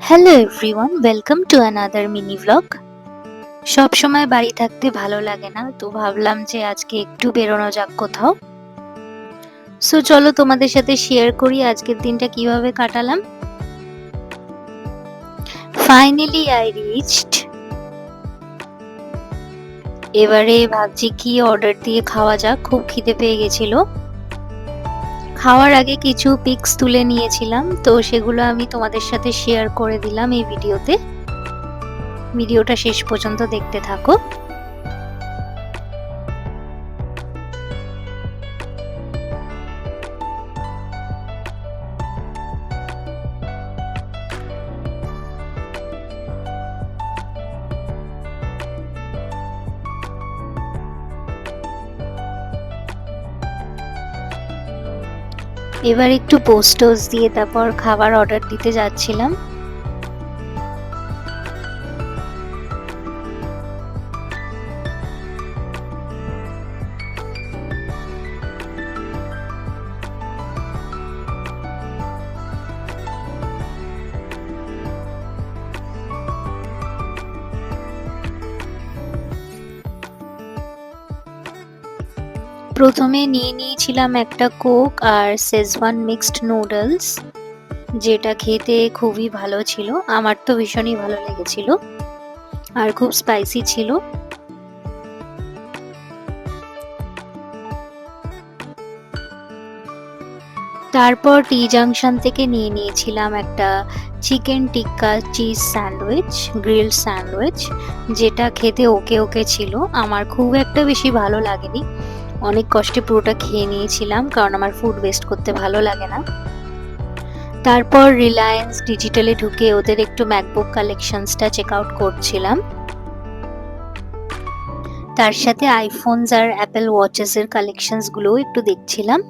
Hello everyone, welcome to another mini vlog. সব সময় বাড়ি থাকতে ভালো লাগে না, তো ভাবলাম যে আজকে একটু বেরোনো যাক কোথাও। সো চলো তোমাদের সাথে শেয়ার করি আজকের দিনটা কিভাবে কাটালাম। Finally I reached. এবারে ভাবছি কি অর্ডার দিয়ে খাওয়া যাক, খুব খিদে পেয়ে গেছিল। খাওয়ার আগে কিছু পিকস তুলে নিয়েছিলাম, তো সেগুলো আমি তোমাদের সাথে শেয়ার করে দিলাম এই ভিডিওতে। ভিডিওটা শেষ পর্যন্ত দেখতে থাকো। এবার একটু পোস্ট দিয়ে তারপর খাবার অর্ডার দিতে যাচ্ছিলাম। প্রথমে নিয়ে নিয়েছিলাম একটা কোক আর শেজওয়ান মিক্সড নুডলস, যেটা খেতে খুবই ভালো ছিল। আমার তো ভীষণই ভালো লেগেছিল আর খুব স্পাইসি ছিল। তারপর টি জাংশন থেকে নিয়ে নিয়েছিলাম একটা চিকেন টিক্কা চিজ স্যান্ডউইচ, গ্রিলড স্যান্ডউইচ, যেটা খেতে ওকে ওকে ছিল। আমার খুব একটা বেশি ভালো লাগেনি, অনেক কষ্টে পুরোটা খেয়ে নিয়েছিলাম কারণ আমার ফুড ওয়েস্ট করতে ভালো লাগে না। তারপর রিলায়েন্স ডিজিটালে ঢুকে ওদের একটু ম্যাকবুক কালেকশনসটা চেক আউট করছিলাম। তার সাথে আইফোনস আর অ্যাপেল ওয়াচেস এর কালেকশনস গুলোও একটু দেখছিলাম।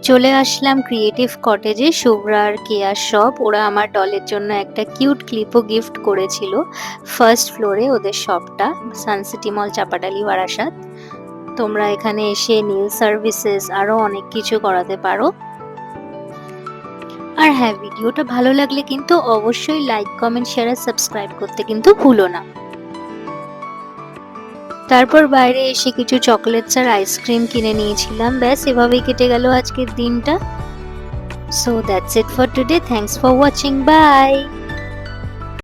চলে আসলাম ক্রিয়েটিভ কটেজে, শুভ্রা আর কেয়ার শপ। ওরা আমার ডলের জন্য একটা কিউট ক্লিপও গিফট করেছিল। ফার্স্ট ফ্লোরে ওদের শপটা, সানসিটি মল, চাপাডালি, বারাসাত। তোমরা এখানে এসে নেল সার্ভিসেস আরো অনেক কিছু করাতে পারো। আর হ্যাঁ, ভিডিওটা ভালো লাগলে কিন্তু অবশ্যই লাইক, কমেন্ট, শেয়ার আর সাবস্ক্রাইব করতে কিন্তু ভুলো না। তারপর বাইরে এসে কিছু চকলেটস আর আইসক্রিম কিনে নিয়েছিলাম। ব্যাস এভাবেই কেটে গেল আজকের দিনটা। So that's it for today. Thanks for watching. Bye.